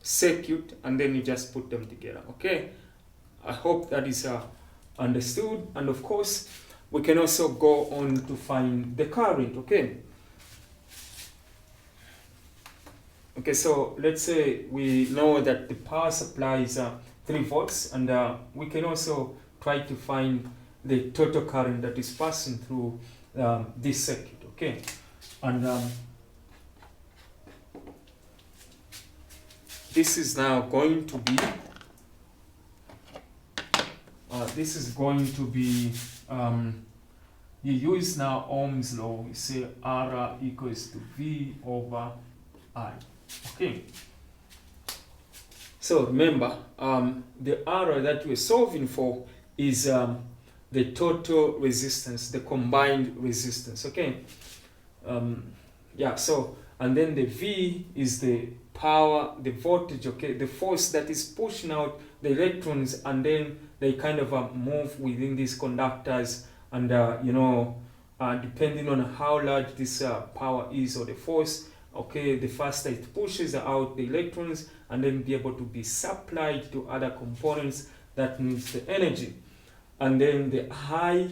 circuit, and then you just put them together. Okay, I hope that is understood. And of course, we can also go on to find the current. Okay, so let's say we know that the power supply is 3 volts, and we can also try to find the total current that is passing through this circuit. Okay, and this is now going to be you use now Ohm's law. You say R equals to V over I. Okay, so remember, the R that we're solving for is the total resistance, the combined resistance. Okay, so, and then the V is the power, the voltage, okay, the force that is pushing out the electrons, and then they kind of move within these conductors, and depending on how large this power is, or the force, okay, the faster it pushes out the electrons, and then be able to be supplied to other components that needs the energy. And then the I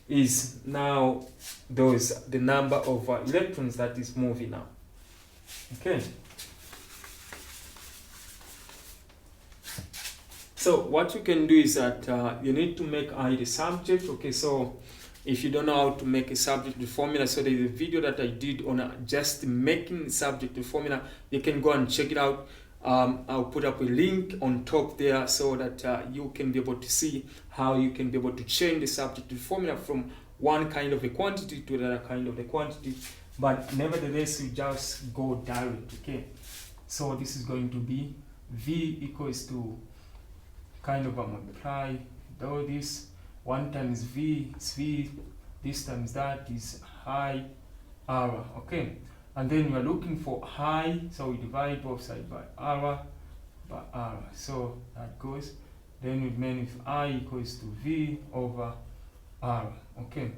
is now the number of electrons that is moving now. Okay. So what you can do is that you need to make I the subject. Okay, so if you don't know how to make a subject to formula, so there's a video that I did on just making subject to formula. You can go and check it out. I'll put up a link on top there, so that you can be able to see how you can be able to change the subject to formula from one kind of a quantity to another kind of a quantity. But nevertheless, you just go direct. Okay, so this is going to be V equals to kind of a multiply all this. 1 times V is V, this times that is I R. Okay, and then we are looking for I, so we divide both sides by R, so that goes, then we remain with I equals to V over R. Okay,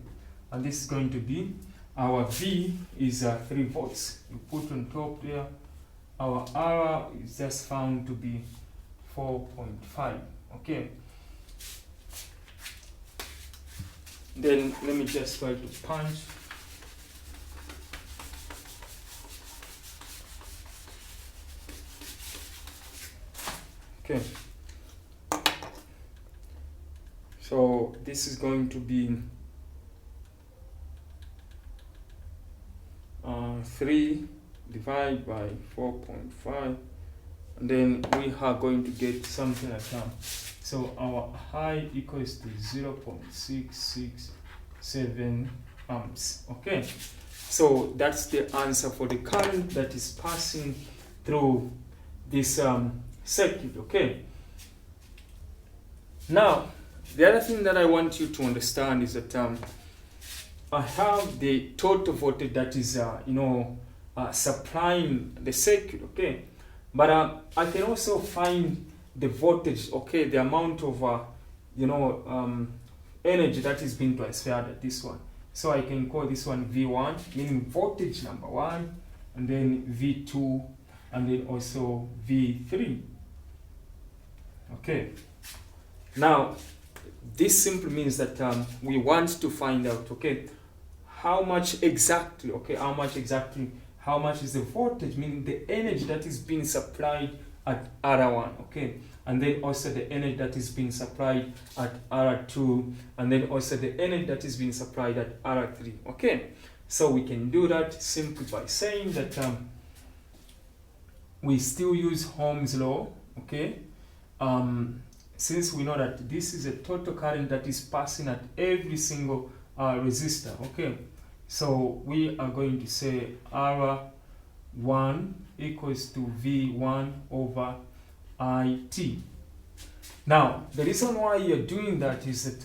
and this is going to be, our V is 3 volts, you put on top there. Our R is just found to be 4.5. Okay, then let me just try to punch. Okay, so this is going to be 3 divided by 4.5, and then we are going to get something like that. So our I equals to 0.667 amps. Okay, so that's the answer for the current that is passing through this circuit. Okay, now the other thing that I want you to understand is that I have the total voltage that is supplying the circuit. Okay, but I can also find the voltage, okay, the amount of energy that is being transferred at this one. So I can call this one V1, meaning voltage number 1, and then V2, and then also V3. Okay, now this simply means that we want to find out, okay, how much exactly is the voltage, meaning the energy that is being supplied at R1, okay, and then also the energy that is being supplied at R2, and then also the energy that is being supplied at R3. Okay, so we can do that simply by saying that we still use Ohm's law. Okay, since we know that this is a total current that is passing at every single resistor. Okay, so we are going to say R1 equals to V1 over IT. Now, the reason why you're doing that is that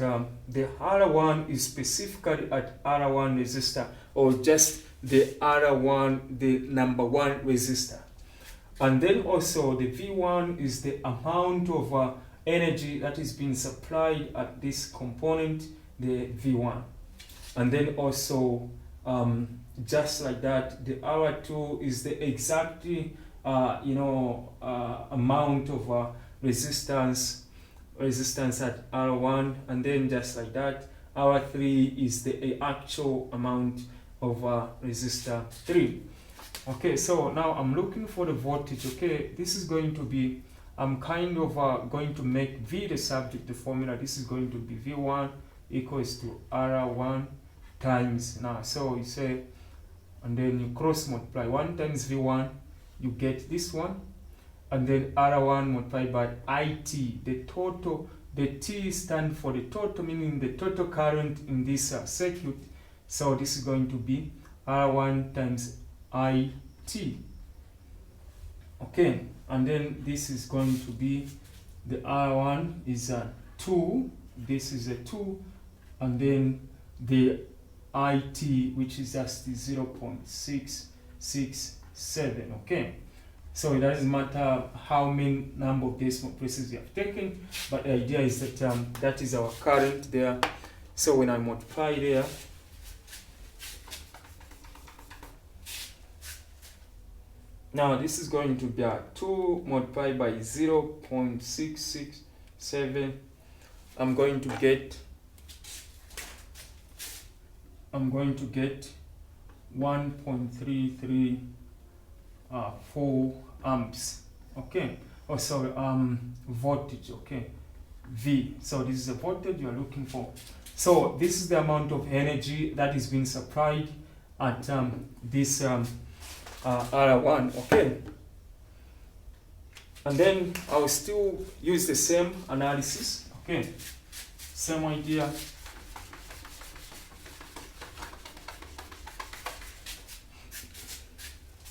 the R1 is specifically at R1 resistor, or just the R1, the number 1 resistor. And then also the V1 is the amount of energy that is being supplied at this component, the V1. And then also, just like that, the R2 is the exactly amount of resistance at R1, and then just like that, R3 is the actual amount of resistor 3. Okay, so now I'm looking for the voltage. Okay, this is going to be, I'm kind of going to make V the subject, the formula. This is going to be V1 equals to R1 times, now, so you say, and then you cross multiply 1 times V1, you get this one, and then R1 multiplied by IT, the total, the T stands for the total, meaning the total current in this circuit. So this is going to be R1 times IT. Okay, and then this is going to be, the R1 is 2, this is a 2, and then the IT, which is just 0.667. Okay, so it doesn't matter how many number of decimal places you have taken, but the idea is that that is our current there. So when I multiply there, now this is going to be 2 multiplied by 0.667. I'm going to get 1.334 amps. Okay, oh sorry, voltage. Okay, V. So this is the voltage you are looking for. So this is the amount of energy that is being supplied at this R1. Okay, and then I'll still use the same analysis. Okay, same idea.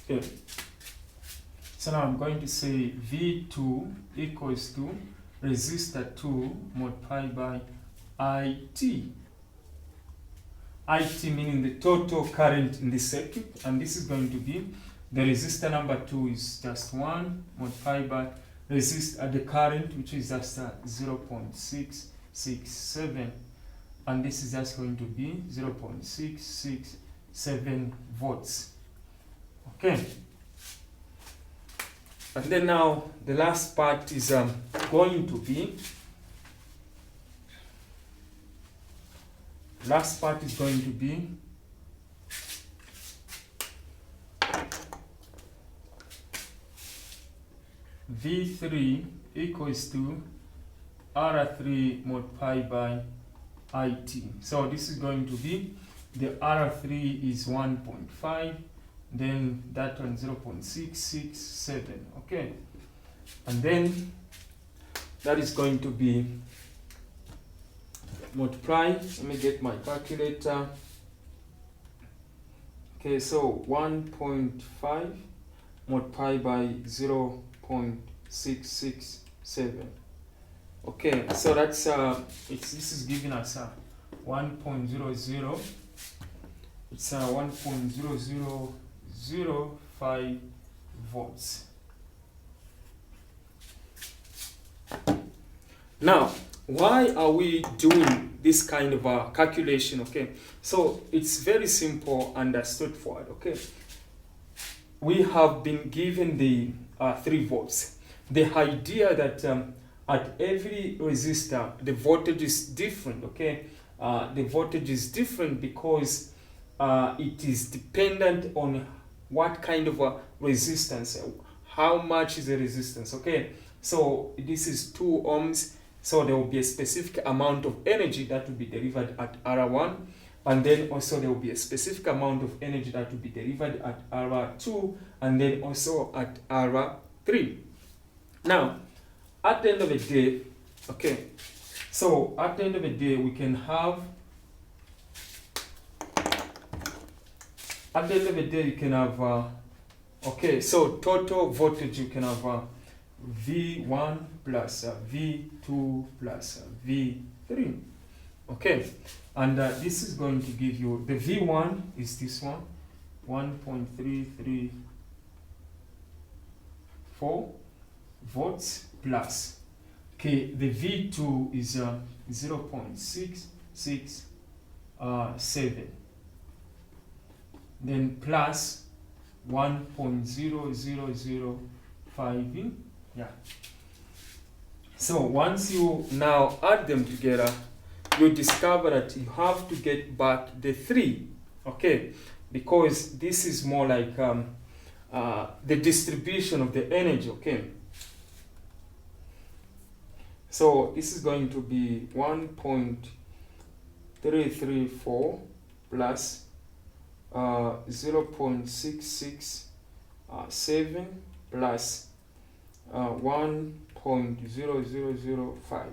Okay, so now I'm going to say V2 equals to resistor 2 multiplied by IT. IT meaning the total current in the circuit, and this is going to be, the resistor number 2 is just 1 multiplied by the current, which is just 0.667, and this is just going to be 0.667 volts. Okay, and then now the last part is going to be, V3 equals to R3 multiplied by IT. So this is going to be, the R3 is 1.5, then that one 0.667. Okay, and then that is going to be multiply. Let me get my calculator. Okay, so 1.5 multiplied by 0.667. Okay, so that's this is giving us 1.00. It's 1.0005 volts. Now, why are we doing this kind of a calculation? Okay, so it's very simple and straightforward. Okay, we have been given the 3 volts. The idea that at every resistor the voltage is different. Okay, the voltage is different because it is dependent on what kind of a resistance, how much is the resistance. Okay, so this is 2 ohms, so there will be a specific amount of energy that will be delivered at R1, and then also there will be a specific amount of energy that will be delivered at R2, and then also at R3. Now, at the end of the day, okay, so at the end of the day we can have, at the end of the day you can have okay, so total voltage you can have V1 plus V2 plus V3. Okay, and this is going to give you, the V1 is this one, 1.334 volts plus, okay, the V2 is 0.667, then plus 1.0005. Yeah. So once you now add them together, you discover that you have to get back the 3, okay, because this is more like the distribution of the energy, okay. So this is going to be 1.334 plus 0.667 plus 1.0005.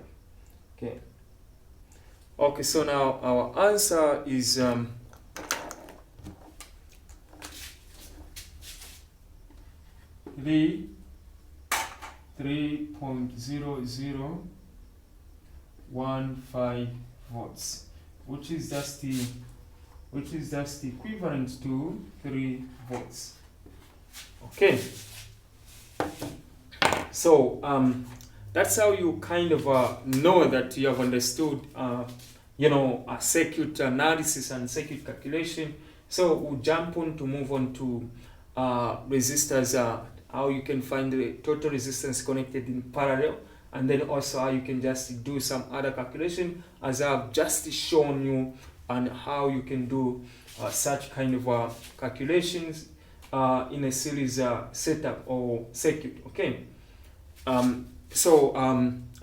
Okay. Okay, so now our answer is 3.0015 volts, which is just equivalent to 3 volts. Okay. So that's how you kind of know that you have understood, a circuit analysis and circuit calculation. So we'll jump on to move on to resistors, how you can find the total resistance connected in parallel, and then also how you can just do some other calculation, as I've just shown you, and how you can do such kind of calculations in a series setup or circuit. Okay. So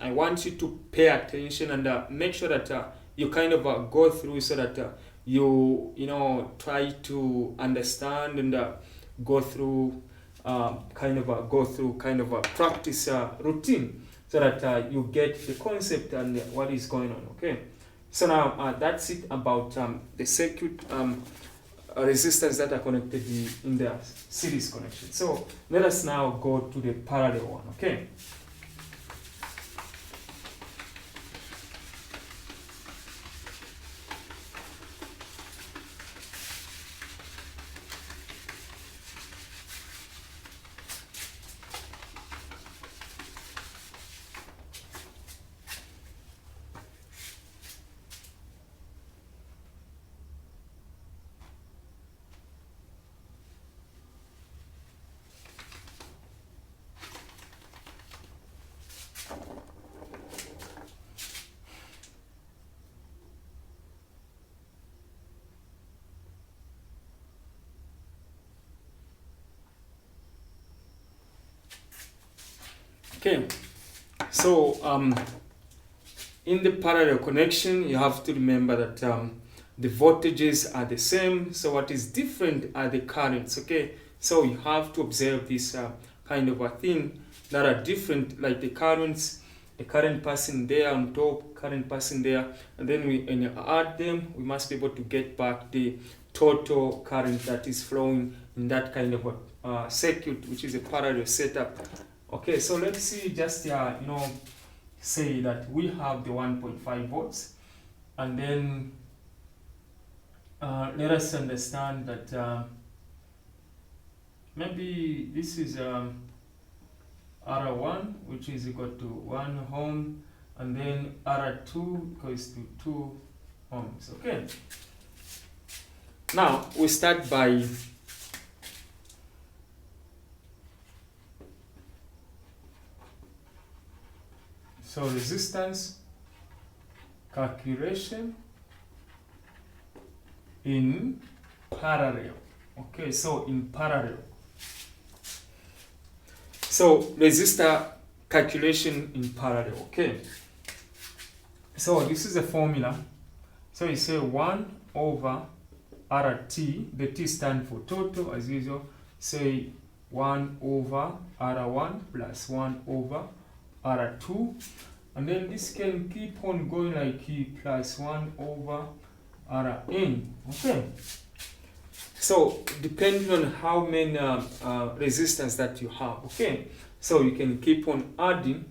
I want you to pay attention and make sure that you kind of go through, so that you try to understand and go through kind of a practice routine, so that you get the concept and what is going on. Okay. So now that's it about the circuit resistors that are connected in the series connection. So let us now go to the parallel one. Okay. Okay, so in the parallel connection, you have to remember that the voltages are the same. So what is different are the currents. Okay, so you have to observe this kind of a thing that are different, like the currents, the current passing there on top, current passing there, and then when you add them, we must be able to get back the total current that is flowing in that kind of a circuit, which is a parallel setup. Okay, so let's see, just say that we have the 1.5 volts, and then let us understand that maybe this is R1, which is equal to 1 ohm, and then R2 equals to 2 ohms. Okay. Now we start by resistance calculation in parallel. Okay, so in parallel. So resistor calculation in parallel. Okay. So this is a formula. So you say 1 over RT, the T stands for total as usual. Say 1 over R1 plus 1 over R2, and then this can keep on going like plus 1 over Rn. Okay. So depending on how many resistance that you have, okay, so you can keep on adding,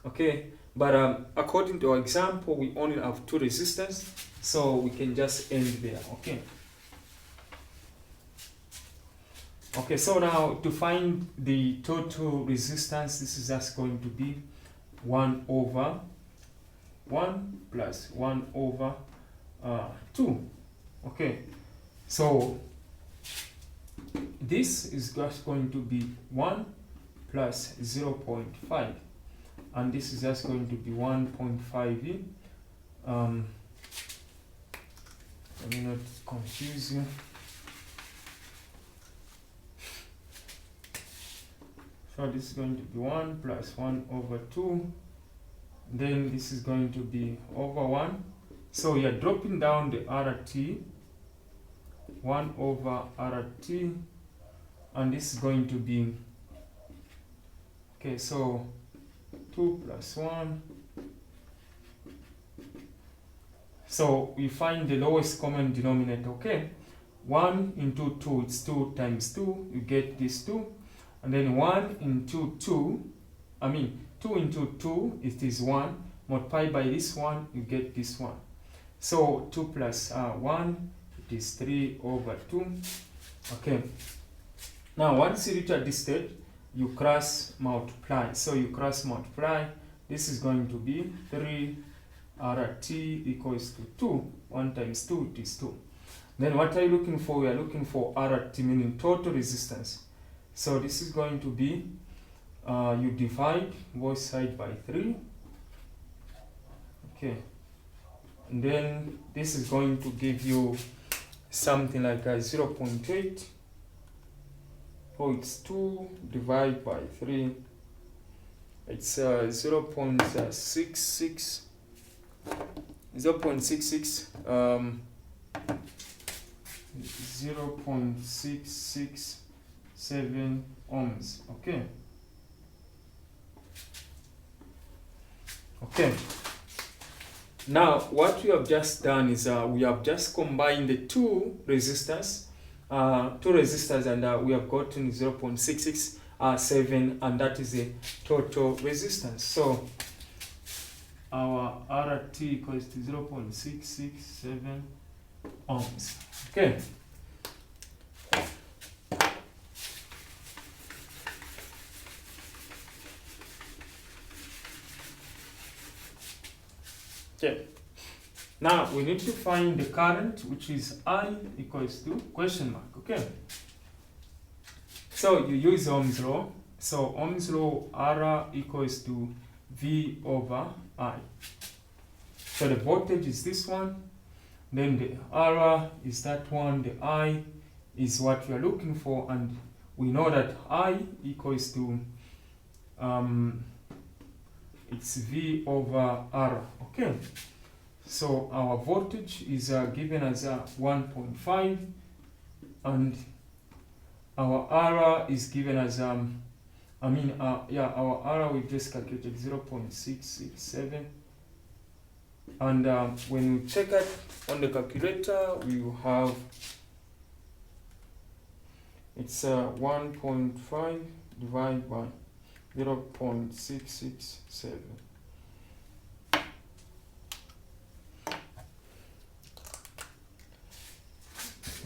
okay, but according to our example, we only have 2 resistors, so we can just end there. Okay. Okay, so now to find the total resistance, this is just going to be 1 over 1 plus 1 over 2. Okay, so this is just going to be 1 plus 0.5, and this is just going to be 1.5. Let me not confuse you. So this is going to be 1 plus 1 over 2. Then this is going to be over 1. So you're dropping down the RT, 1 over RT, and this is going to be, okay, so 2 plus 1. So we find the lowest common denominator, okay? 1 into 2, it's 2 times 2, you get this 2. And then 1 into 2, 2 into 2, it is 1. Multiply by this 1, you get this 1. So 2 plus 1, it is 3 over 2. Okay. Now once you reach at this stage, you cross multiply. So you cross multiply. This is going to be 3 RT equals to 2. 1 times 2, it is 2. Then what are you looking for? We are looking for RT, meaning total resistance. So this is going to be, you divide both sides by 3. Okay. And then this is going to give you something like a 0.8. Oh, it's 2 divided by 3. It's 0.66. 0.667 ohms. Okay. Okay. Now what we have just done is we have just combined the two resistors, and we have gotten 0.667, and that is the total resistance. So our RT equals to 0.667 ohms. Okay. Okay. Now we need to find the current, which is I equals to question mark. Okay. So you use Ohm's law. So Ohm's law, R equals to V over I. So the voltage is this one. Then the R is that one. The I is what we are looking for, and we know that I equals to it's V over R. Okay. So our voltage is given as 1.5, and our R is given as our R we just calculated 0.667, and when we check it on the calculator, we will have it's 1.5 divided by 0.667.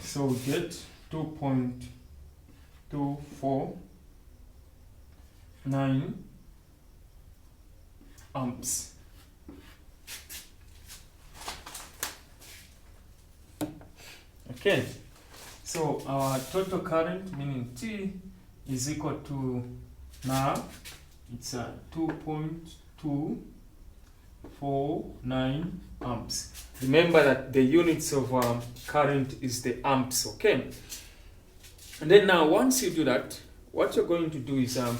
So we get 2.249 amps. Okay, so our total current, meaning T, is equal to, now it's 2.249 amps. Remember that the units of current is the amps. Okay. And then now once you do that, what you're going to do is you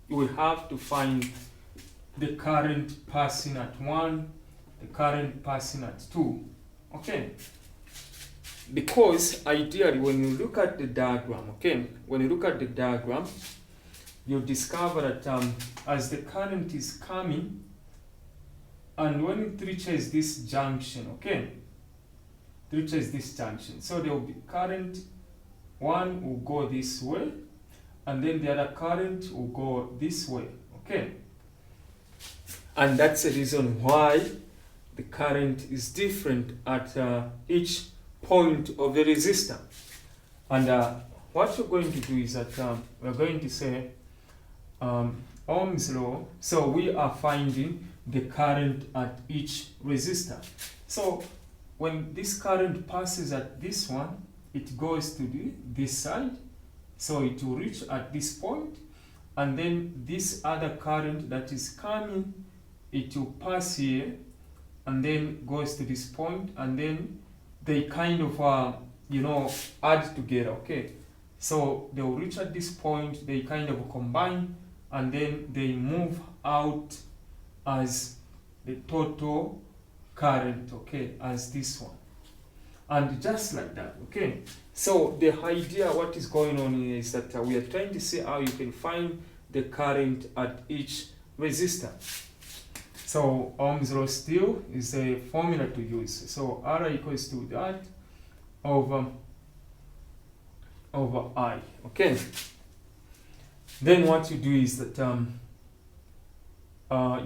will have to find the current passing at 1, the current passing at 2. Okay. Because ideally, when you look at the diagram, you discover that as the current is coming, and when it reaches this junction, so there will be current, one will go this way, and then the other current will go this way, okay? And that's the reason why the current is different at each point of the resistor. And what we're going to do is that we're going to say Ohm's law. So we are finding the current at each resistor. So when this current passes at this one, it goes to this side, so it will reach at this point, and then this other current that is coming, it will pass here and then goes to this point, and then they kind of add together. Okay, so they will reach at this point, they kind of combine, and then they move out as the total current, okay, as this one, and just like that. Okay, so the idea, what is going on here, is that we are trying to see how you can find the current at each resistor. So Ohm's law still is a formula to use. So R equals to that over I. Okay, then what you do is that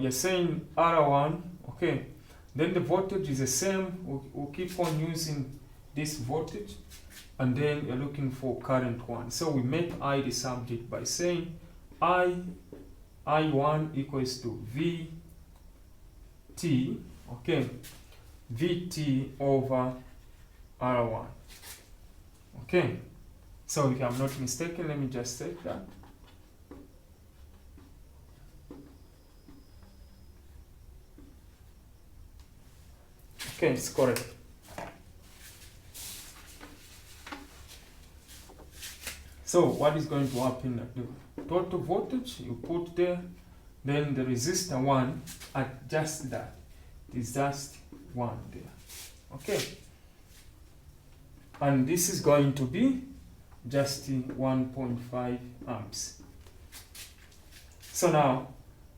you're saying R1, okay, then the voltage is the same. We'll keep on using this voltage, and then you're looking for current 1. So we make I the subject by saying I1 equals to VT, okay, VT over R1. Okay, so if I'm not mistaken, let me just take that. Okay, it's correct. So what is going to happen at the total voltage you put there, then the resistor 1 at just that is just 1 there. Okay, and this is going to be just 1.5 amps. So now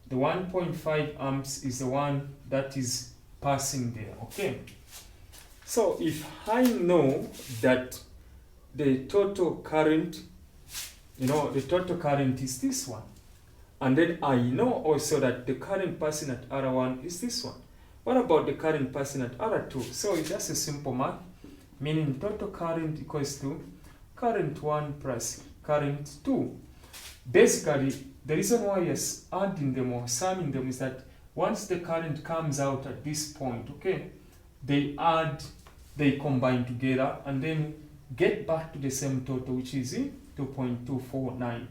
the 1.5 amps is the one that is passing there. Okay, so if I know that the total current, the total current is this one, and then I know also that the current passing at R1 is this one, what about the current passing at R2? So it's just a simple math, meaning total current equals to current 1 plus current 2. Basically, the reason why you're adding them or summing them is that once the current comes out at this point, okay, they combine together and then get back to the same total, which is 2.249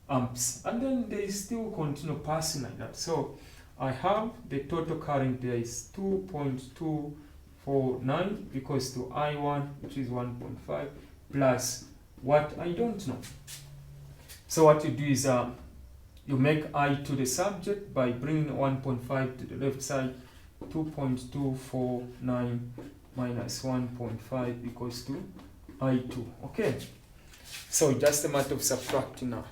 amps, and then they still continue passing like that. So I have the total current there is 2.249 equals to I1, which is 1.5, plus what I don't know. So what you do is you make I to the subject by bringing 1.5 to the left side. 2.249 minus 1.5 equals to I2. Okay, so just a matter of subtracting now.